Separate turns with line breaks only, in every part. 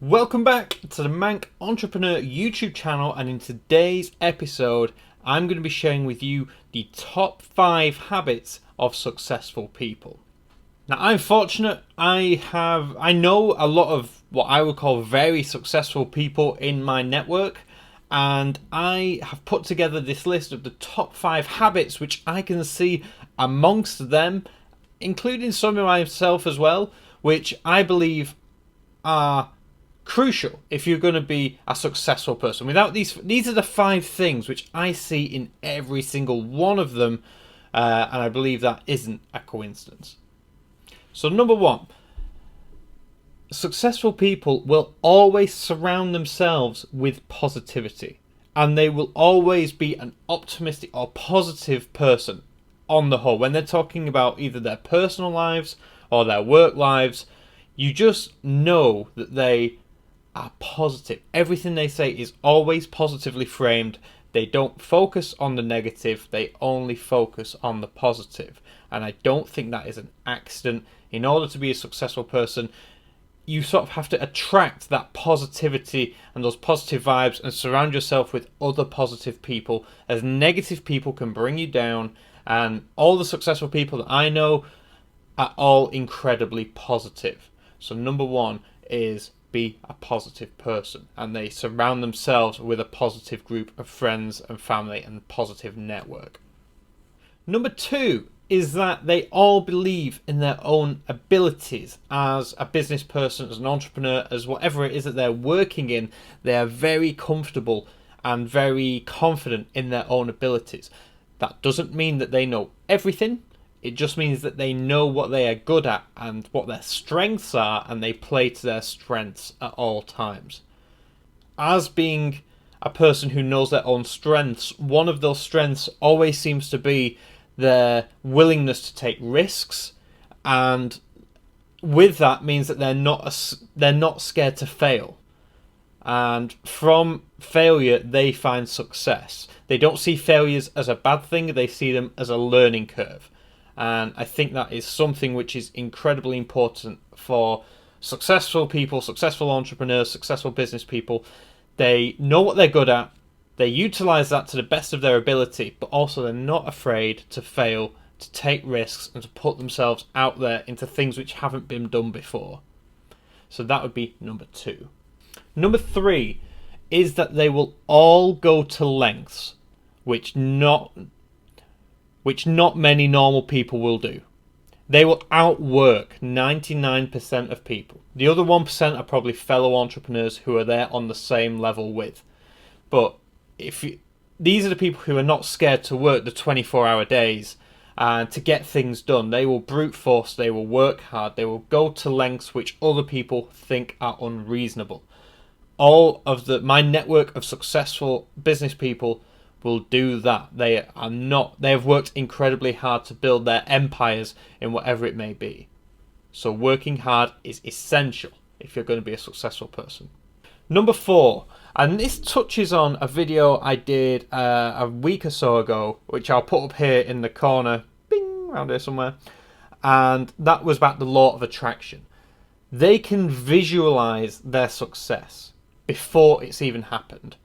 Welcome back to the Manc Entrepreneur YouTube channel, and in today's episode I'm going to be sharing with you the top 5 habits of successful people. Now, I'm fortunate. I know a lot of what I would call very successful people in my network, and I have put together this list of the top 5 habits which I can see amongst them, including some of myself as well, which I believe are crucial if you're going to be a successful person. Without these are the 5 things which I see in every single one of them, and I believe that isn't a coincidence. So number 1, successful people will always surround themselves with positivity, and they will always be an optimistic or positive person on the whole. When they're talking about either their personal lives or their work lives, you just know that they are positive. Everything they say is always positively framed. They don't focus on the negative, they only focus on the positive. And I don't think that is an accident. In order to be a successful person, you sort of have to attract that positivity and those positive vibes and surround yourself with other positive people, as negative people can bring you down. And all the successful people that I know are all incredibly positive. So number 1 is be a positive person, and they surround themselves with a positive group of friends and family and positive network. Number 2 is that they all believe in their own abilities as a business person, as an entrepreneur, as whatever it is that they're working in. They are very comfortable and very confident in their own abilities. That doesn't mean that they know everything. It just means that they know what they are good at and what their strengths are, and they play to their strengths at all times. As being a person who knows their own strengths, one of those strengths always seems to be their willingness to take risks, and with that means that they're not scared to fail. And from failure, they find success. They don't see failures as a bad thing, they see them as a learning curve. And I think that is something which is incredibly important for successful people, successful entrepreneurs, successful business people. They know what they're good at, they utilize that to the best of their ability, but also they're not afraid to fail, to take risks, and to put themselves out there into things which haven't been done before. So that would be number 2. Number 3 is that they will all go to lengths which not many normal people will do. They will outwork 99% of people. The other 1% are probably fellow entrepreneurs who are there on the same level with. But these are the people who are not scared to work the 24-hour days and to get things done. They will brute force, they will work hard, they will go to lengths which other people think are unreasonable. All of my network of successful business people will do that. They have worked incredibly hard to build their empires in whatever it may be. So working hard is essential if you're going to be a successful person. Number 4, and this touches on a video I did a week or so ago, which I'll put up here in the corner, bing, around here somewhere, and that was about the law of attraction. They can visualize their success before it's even happened.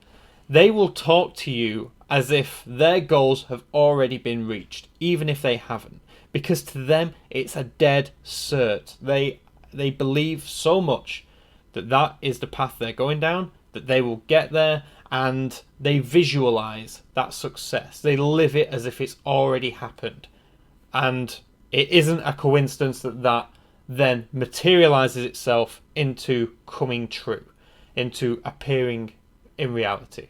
They will talk to you as if their goals have already been reached, even if they haven't, because to them it's a dead cert. They believe so much that that is the path they're going down, that they will get there, and they visualize that success. They live it as if it's already happened, and it isn't a coincidence that that then materializes itself into coming true, into appearing in reality.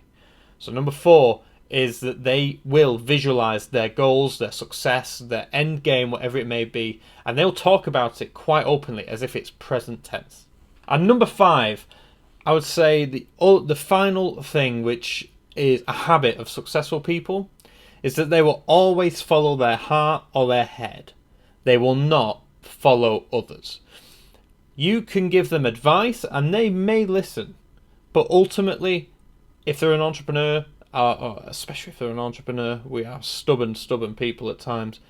So number 4 is that they will visualize their goals, their success, their end game, whatever it may be, and they'll talk about it quite openly as if it's present tense. And number 5, I would say the final thing, which is a habit of successful people, is that they will always follow their heart or their head. They will not follow others. You can give them advice and they may listen, but ultimately, if they're an entrepreneur, or especially if they're an entrepreneur, we are stubborn people at times,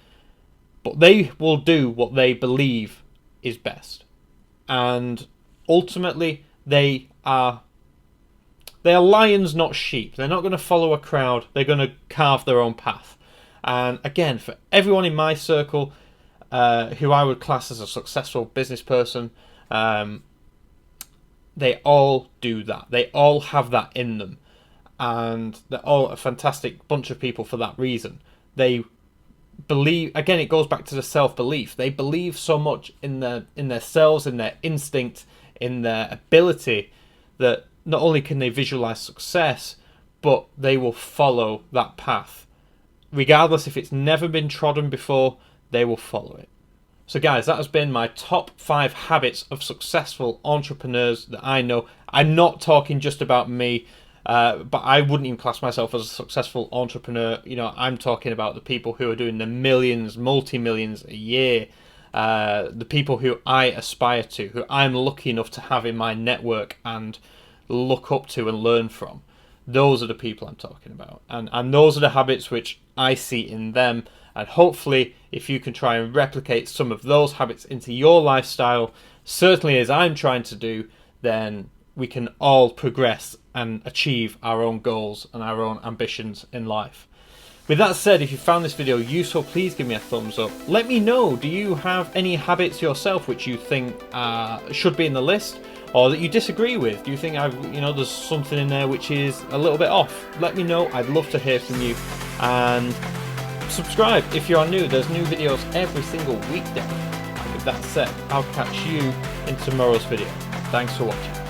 but they will do what they believe is best. And ultimately, They are lions, not sheep. They're not going to follow a crowd. They're going to carve their own path. And again, for everyone in my circle who I would class as a successful business person, they all do that. They all have that in them. And they're all a fantastic bunch of people for that reason. They believe, again, it goes back to the self-belief. They believe so much in themselves, in their instinct, in their ability, that not only can they visualize success, but they will follow that path. Regardless if it's never been trodden before, they will follow it. So guys, that has been my top 5 habits of successful entrepreneurs that I know. I'm not talking just about me, but I wouldn't even class myself as a successful entrepreneur. You know, I'm talking about the people who are doing the millions, multi-millions a year, the people who I aspire to, who I'm lucky enough to have in my network and look up to and learn from. Those are the people I'm talking about, and those are the habits which I see in them. And hopefully, if you can try and replicate some of those habits into your lifestyle, certainly as I'm trying to do, then we can all progress and achieve our own goals and our own ambitions in life. With that said, if you found this video useful, please give me a thumbs up. Let me know, do you have any habits yourself which you think should be in the list, or that you disagree with? Do you think there's something in there which is a little bit off? Let me know. I'd love to hear from you. And subscribe if you are new. There's new videos every single weekday. And with that said, I'll catch you in tomorrow's video. Thanks for watching.